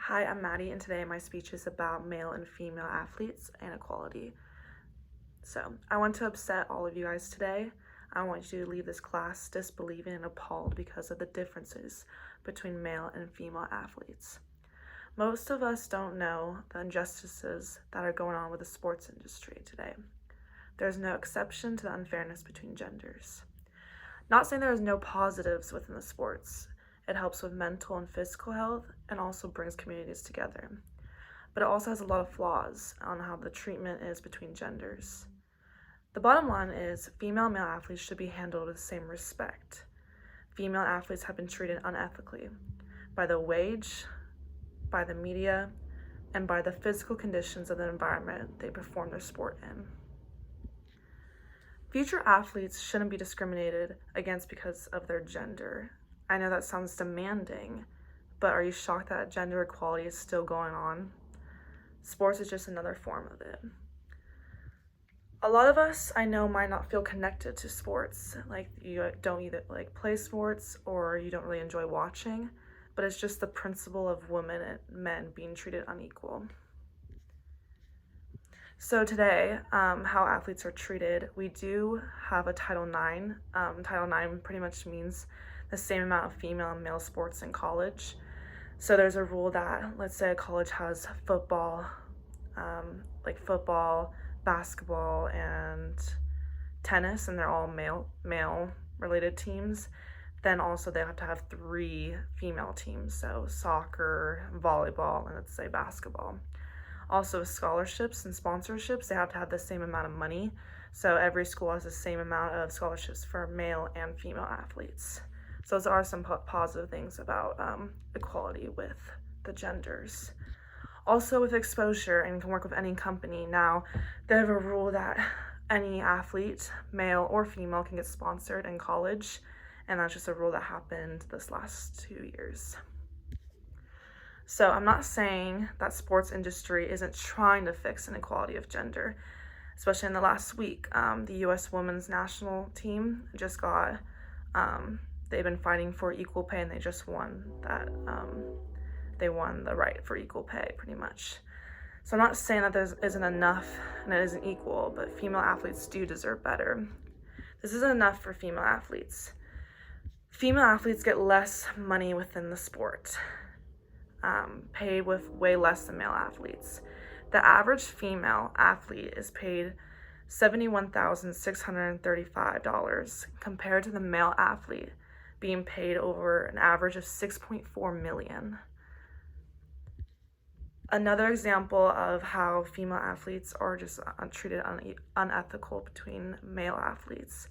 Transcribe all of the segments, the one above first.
Hi, I'm Maddie, and today my speech is about male and female athletes and equality. So, I want to upset all of you guys today. I want you to leave this class disbelieving and appalled because of the differences between male and female athletes. Most of us don't know the injustices that are going on with the sports industry today. There's no exception to the unfairness between genders. Not saying there is no positives within the sports. It helps with mental and physical health and also brings communities together. But it also has a lot of flaws on how the treatment is between genders. The bottom line is female and male athletes should be handled with the same respect. Female athletes have been treated unethically by the wage, by the media, and by the physical conditions of the environment they perform their sport in. Future athletes shouldn't be discriminated against because of their gender. I know that sounds demanding, but are you shocked that gender equality is still going on? Sports is just another form of it. A lot of us I know might not feel connected to sports, like you don't either play sports or you don't really enjoy watching, but it's just the principle of women and men being treated unequal. So today, how athletes are treated, we do have a Title IX. Title IX pretty much means the same amount of female and male sports in college. So there's a rule that, let's say a college has football, football, basketball, and tennis, and they're all male related teams. Then also they have to have 3 female teams, so soccer, volleyball, and let's say basketball. Also scholarships and sponsorships, they have to have the same amount of money. So every school has the same amount of scholarships for male and female athletes. So those are some positive things about equality with the genders. Also with exposure, and you can work with any company now, they have a rule that any athlete, male or female, can get sponsored in college. And that's just a rule that happened this last 2 years. So I'm not saying that sports industry isn't trying to fix inequality of gender, especially in the last week. The U.S. women's national team just got, they've been fighting for equal pay, and they just won that, they won the right for equal pay pretty much. So I'm not saying that there isn't enough and it isn't equal, but female athletes do deserve better. This isn't enough for female athletes. Female athletes get less money within the sport. Paid with way less than male athletes. The average female athlete is paid $71,635 compared to the male athlete being paid over an average of $6.4 million. Another example of how female athletes are just treated unethical between male athletes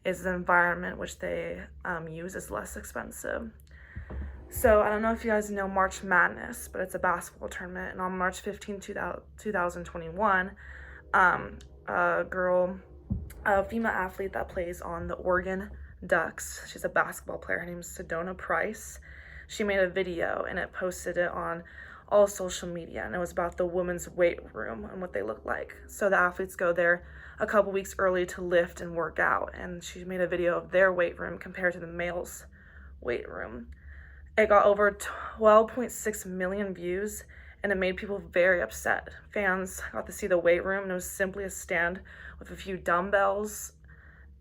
is the environment which they use is less expensive. So I don't know if you guys know March Madness, but it's a basketball tournament. And on March 15, 2021, a female athlete that plays on the Oregon Ducks, she's a basketball player, her name is Sedona Price. She made a video and it posted it on all social media, and it was about the women's weight room and what they look like. So the athletes go there a couple weeks early to lift and work out, and she made a video of their weight room compared to the male's weight room. It got over 12.6 million views, and it made people very upset. Fans got to see the weight room, and it was simply a stand with a few dumbbells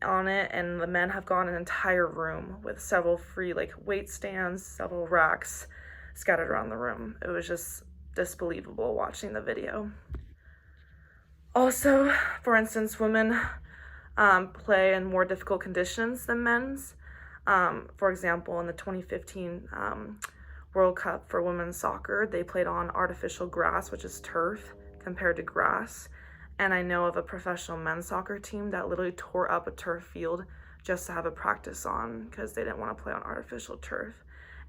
on it, and the men have got an entire room with several free weight stands, several racks scattered around the room. It was just disbelievable watching the video. Also, for instance, women play in more difficult conditions than men's. For example, in the 2015 World Cup for women's soccer, they played on artificial grass, which is turf, compared to grass. And I know of a professional men's soccer team that literally tore up a turf field just to have a practice on because they didn't want to play on artificial turf.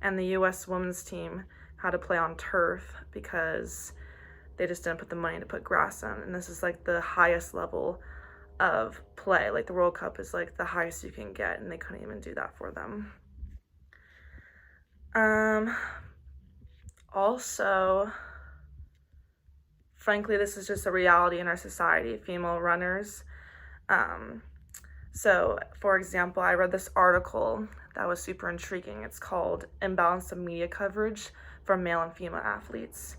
And the U.S. women's team had to play on turf because they just didn't put the money to put grass on. And this is the highest level of play. The World Cup is the highest you can get, and they couldn't even do that for them. Also, frankly, this is just a reality in our society, female runners. So, for example, I read this article that was super intriguing. It's called Imbalance of Media Coverage from male and female athletes.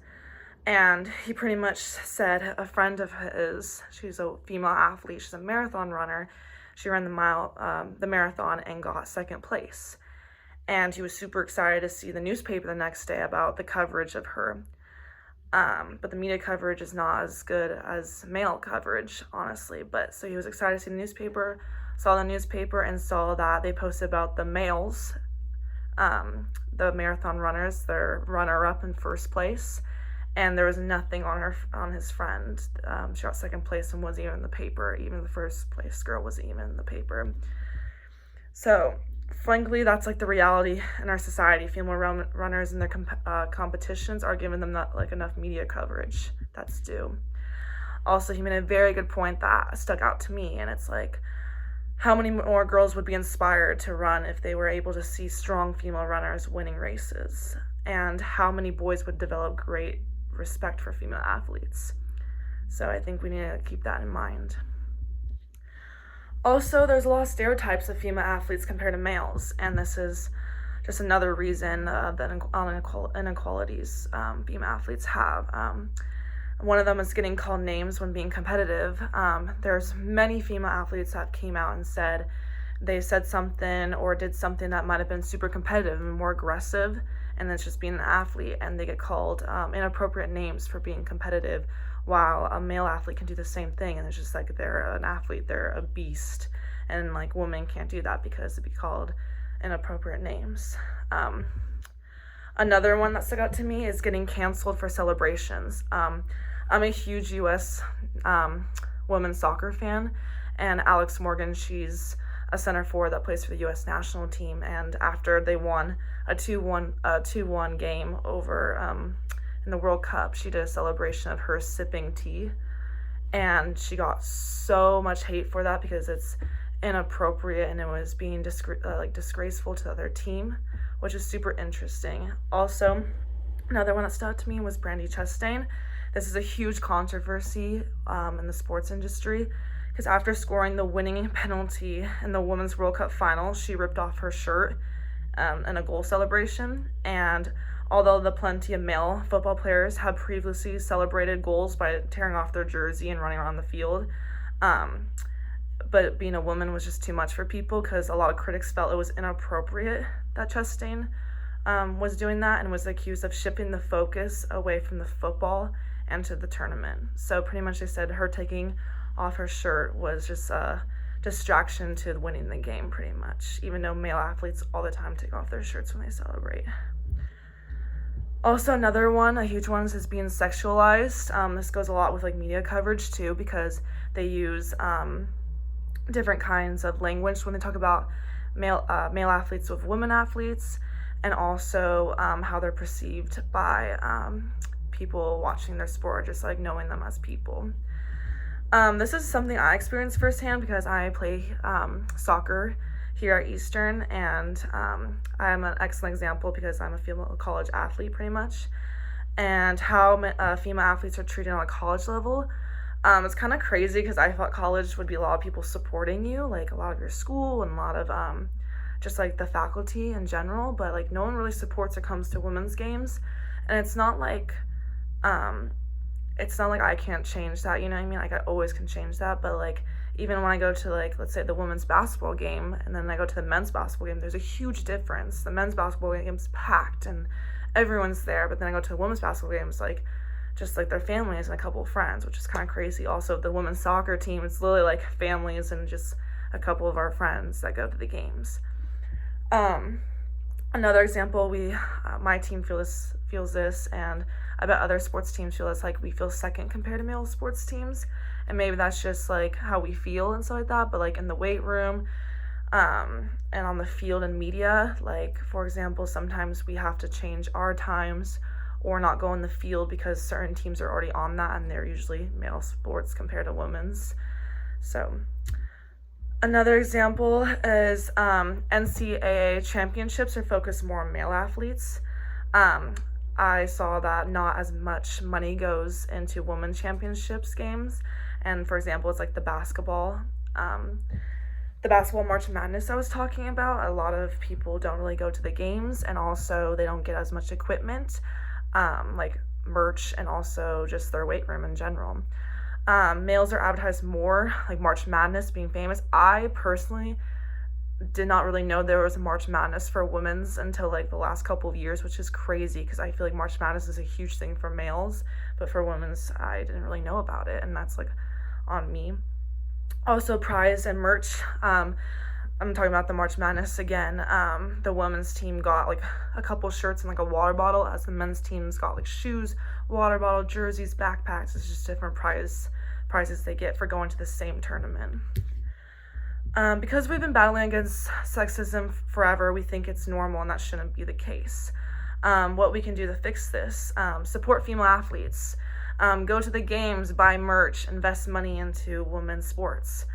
And he pretty much said a friend of his, she's a female athlete, she's a marathon runner, she ran the marathon and got second place. And he was super excited to see the newspaper the next day about the coverage of her. But the media coverage is not as good as male coverage, honestly. But so he was excited to see the newspaper, saw the newspaper, and saw that they posted about the males, the marathon runners, their runner-up in first place. And there was nothing on his friend. She got second place and wasn't even in the paper. Even the first place girl wasn't even in the paper. So, frankly, that's like the reality in our society. Female runners in their competitions are given them not like enough media coverage that's due. Also, he made a very good point that stuck out to me, and it's like, how many more girls would be inspired to run if they were able to see strong female runners winning races? And how many boys would develop great respect for female athletes? So I think we need to keep that in mind. Also, there's a lot of stereotypes of female athletes compared to males, and this is just another reason that inequalities female athletes have. One of them is getting called names when being competitive. There's many female athletes that came out and said they said something or did something that might have been super competitive and more aggressive, and that's just being an athlete, and they get called inappropriate names for being competitive, while a male athlete can do the same thing, and it's just like they're an athlete, they're a beast, and like women can't do that because it'd be called inappropriate names. Another one that stuck out to me is getting canceled for celebrations. I'm a huge U.S. Women's soccer fan, and Alex Morgan, she's a center forward that plays for the U.S. national team, and after they won a 2-1 game over in the World Cup, she did a celebration of her sipping tea, and she got so much hate for that because it's inappropriate and it was being disgraceful to the other team, which is super interesting. Also, another one that stood out to me was Brandi Chastain. This is a huge controversy in the sports industry because after scoring the winning penalty in the Women's World Cup final, she ripped off her shirt in a goal celebration. And although the plenty of male football players had previously celebrated goals by tearing off their jersey and running around the field, but being a woman was just too much for people because a lot of critics felt it was inappropriate that Chastain was doing that and was accused of shifting the focus away from the football and to the tournament. So pretty much they said her taking off her shirt was just a distraction to winning the game, pretty much, even though male athletes all the time take off their shirts when they celebrate. Also, another one, a huge one, is being sexualized. This goes a lot with like media coverage too, because they use different kinds of language when they talk about male athletes with women athletes, and also how they're perceived by people watching their sport, just like knowing them as people. This is something I experienced firsthand because I play soccer here at Eastern, and I'm an excellent example because I'm a female college athlete pretty much, and how female athletes are treated on a college level. It's kind of crazy because I thought college would be a lot of people supporting you, like a lot of your school and a lot of just like the faculty in general, but like no one really supports or comes to women's games, and it's not like I can't change that, you know what I mean? Like I always can change that, but like even when I go to like, let's say the women's basketball game and then I go to the men's basketball game, there's a huge difference. The men's basketball game's packed and everyone's there, but then I go to the women's basketball games, like just like their families and a couple of friends, which is kind of crazy. Also, the women's soccer team, it's literally like families and just a couple of our friends that go to the games. Another example, my team feels this, and I bet other sports teams feel this, like we feel second compared to male sports teams, and maybe that's just like how we feel and stuff like that, but like in the weight room, and on the field and media, like for example, sometimes we have to change our times or not go in the field because certain teams are already on that, and they're usually male sports compared to women's. So another example is NCAA championships are focused more on male athletes. I saw that not as much money goes into women's championships games, and for example, it's like the basketball the basketball March Madness I was talking about, a lot of people don't really go to the games, and also they don't get as much equipment, like merch, and also just their weight room in general. Males are advertised more, like March Madness being famous. I personally did not really know there was a March Madness for women's until like the last couple of years, which is crazy because I feel like March Madness is a huge thing for males, but for women's, I didn't really know about it, and that's like on me. Also, prize and merch. I'm talking about the March Madness again. The women's team got like a couple shirts and like a water bottle, as the men's teams got like shoes, water bottle, jerseys, backpacks. It's just different prizes they get for going to the same tournament. Because we've been battling against sexism forever, we think it's normal, and that shouldn't be the case. What we can do to fix this: support female athletes, go to the games, buy merch, invest money into women's sports.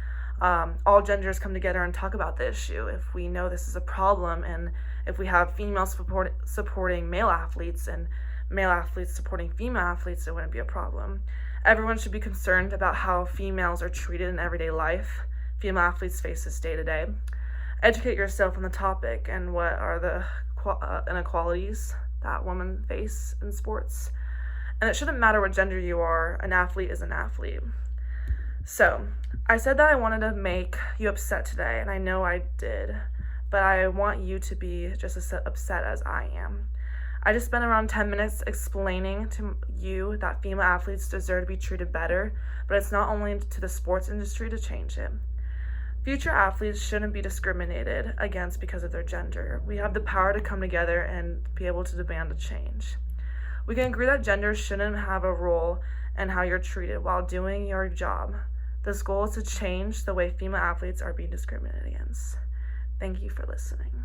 All genders come together and talk about the issue. If we know this is a problem, and if we have females supporting male athletes and male athletes supporting female athletes, it wouldn't be a problem. Everyone should be concerned about how females are treated in everyday life. Female athletes face this day to day. Educate yourself on the topic and what are the inequalities that women face in sports. And it shouldn't matter what gender you are, an athlete is an athlete. So, I said that I wanted to make you upset today, and I know I did, but I want you to be just as upset as I am. I just spent around 10 minutes explaining to you that female athletes deserve to be treated better, but it's not only to the sports industry to change it. Future athletes shouldn't be discriminated against because of their gender. We have the power to come together and be able to demand a change. We can agree that gender shouldn't have a role in how you're treated while doing your job. This goal is to change the way female athletes are being discriminated against. Thank you for listening.